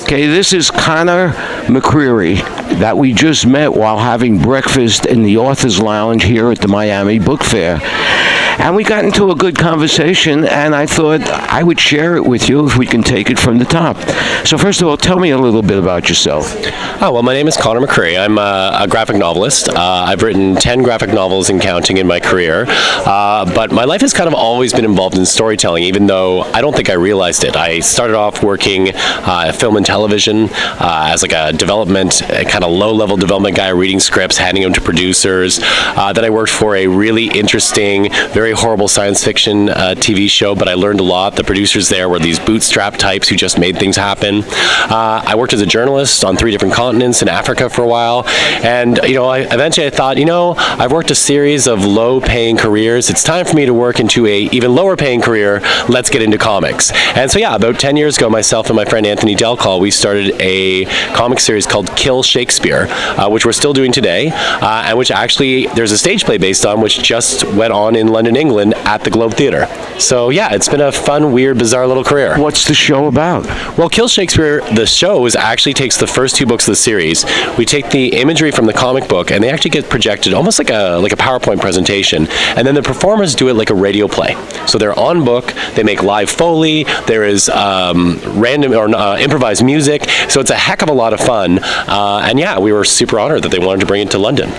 Okay, this is Connor McCreery that we just met while having breakfast in the Authors Lounge here at the Miami Book Fair. And we got into a good conversation, and I thought I would share it with you if we can take it from the top. So first of all, tell me a little bit about yourself. Oh, well, my name is Connor McCreery. I'm a graphic novelist. I've written 10 graphic novels and counting in my career, but my life has kind of always been involved in storytelling, even though I don't think I realized it. I started off working film and television as like a development, kind of low-level development guy, reading scripts, handing them to producers. Then I worked for a really interesting, very horrible science fiction TV show, but I learned a lot. The producers there were these bootstrap types who just made things happen. I worked as a journalist on 3 different continents in Africa for a while, and eventually I thought, I've worked a series of low-paying careers. It's time for me to work into a even lower-paying career. Let's get into comics. And so about 10 years ago, myself and my friend Anthony Delcall, we started a comic series called Kill Shakespeare, which we're still doing today, and which actually there's a stage play based on, which just went on in London, England at the Globe Theatre. So it's been a fun, weird, bizarre little career. What's the show about? Well, Kill Shakespeare, the show, actually takes the first 2 books of the series. We take the imagery from the comic book, and they actually get projected almost like a PowerPoint presentation, and then the performers do it like a radio play. So they're on book, they make live Foley, there is random or improvised music, so it's a heck of a lot of fun, and we were super honored that they wanted to bring it to London.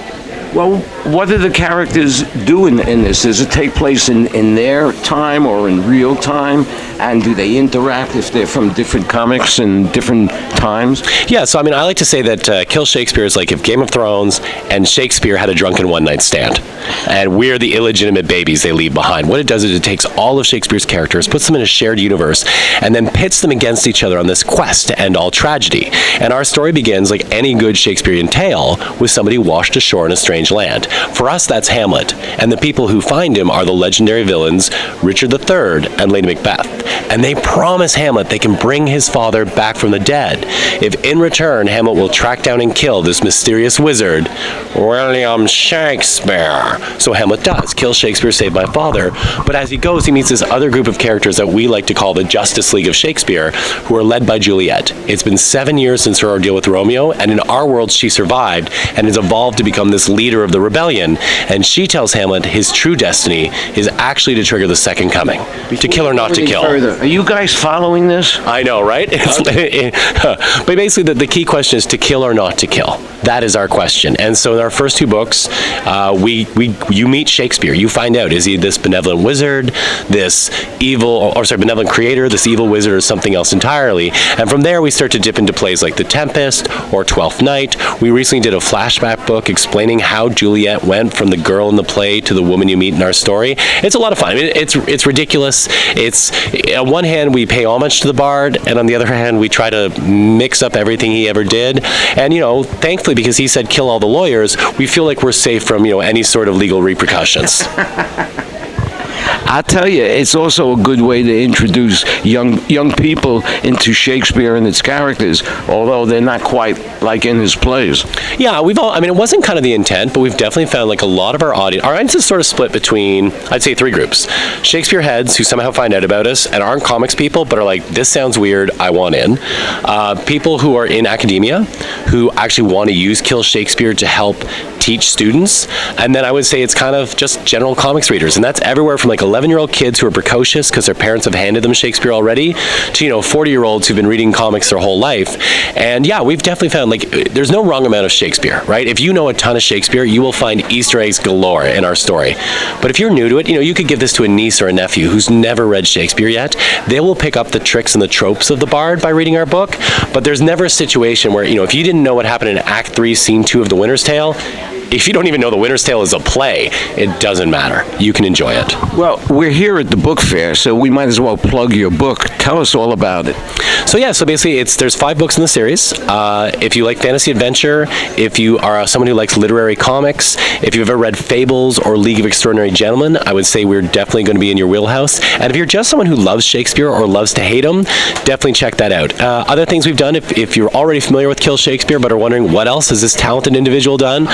Well, what do the characters do in this? Does it take place in their time or in real time? And do they interact if they're from different comics and different times? Yeah, so I like to say that Kill Shakespeare is like if Game of Thrones and Shakespeare had a drunken one-night stand. And we're the illegitimate babies they leave behind. What it does is it takes all of Shakespeare's characters, puts them in a shared universe, and then pits them against each other on this quest to end all tragedy. And our story begins, like any good Shakespearean tale, with somebody washed ashore in a strange land. For us, that's Hamlet. And the people who find him are the legendary villains Richard III and Lady Macbeth. And they promise Hamlet they can bring his father back from the dead if in return Hamlet will track down and kill this mysterious wizard, William Shakespeare. So Hamlet does kill Shakespeare, save my father, but as he goes he meets this other group of characters that we like to call the Justice League of Shakespeare, who are led by Juliet. It's been 7 years since her ordeal with Romeo, and in our world she survived and has evolved to become this leader of the rebellion, and she tells Hamlet his true destiny is actually to trigger the second coming, to kill or not to kill. Are you guys following this? I know, right? But basically the key question is to kill or not to kill. That is our question. And so in our first 2 books, you meet Shakespeare. You find out, is he this benevolent wizard, this benevolent creator, this evil wizard, or something else entirely? And from there we start to dip into plays like The Tempest or Twelfth Night. We recently did a flashback book explaining how Juliet went from the girl in the play to the woman you meet in our story. It's a lot of fun. It's ridiculous. It's, on one hand, we pay homage to the bard, and on the other hand, we try to mix up everything he ever did. And, thankfully, because he said kill all the lawyers, we feel like we're safe from, any sort of legal repercussions. I'll tell you, it's also a good way to introduce young people into Shakespeare and its characters, although they're not quite like in his plays. Yeah, it wasn't kind of the intent, but we've definitely found like a lot of our audience is sort of split between, I'd say, 3 groups. Shakespeare heads who somehow find out about us and aren't comics people, but are like, this sounds weird, I want in. People who are in academia, who actually want to use Kill Shakespeare to help teach students. And then I would say it's kind of just general comics readers, and that's everywhere from like 11-year-old kids who are precocious because their parents have handed them Shakespeare already to 40-year-olds who've been reading comics their whole life. And we've definitely found like there's no wrong amount of Shakespeare, right? If you know a ton of Shakespeare, you will find Easter eggs galore in our story. But if you're new to it, you could give this to a niece or a nephew who's never read Shakespeare yet. They will pick up the tricks and the tropes of the bard by reading our book, but there's never a situation where if you didn't know what happened in Act 3, Scene 2 of The Winter's Tale, if you don't even know The Winter's Tale is a play, it doesn't matter. You can enjoy it. Well, we're here at the book fair, so we might as well plug your book. Tell us all about it. So basically there's 5 books in the series. If you like fantasy adventure, if you are someone who likes literary comics, if you've ever read Fables or League of Extraordinary Gentlemen, I would say we're definitely going to be in your wheelhouse. And if you're just someone who loves Shakespeare or loves to hate him, definitely check that out. Other things we've done, if you're already familiar with Kill Shakespeare but are wondering what else has this talented individual done,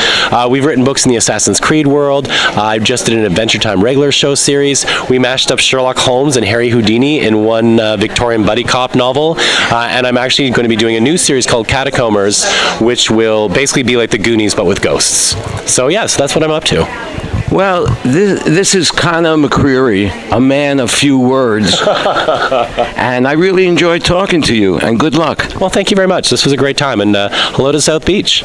We've written books in the Assassin's Creed world. I just did an Adventure Time regular show series. We mashed up Sherlock Holmes and Harry Houdini in one Victorian buddy cop novel. And I'm actually going to be doing a new series called Catacombers, which will basically be like the Goonies but with ghosts. So yes, that's what I'm up to. Well, this is Connor McCreery, a man of few words. And I really enjoyed talking to you, and good luck. Well, thank you very much. This was a great time, and hello to South Beach.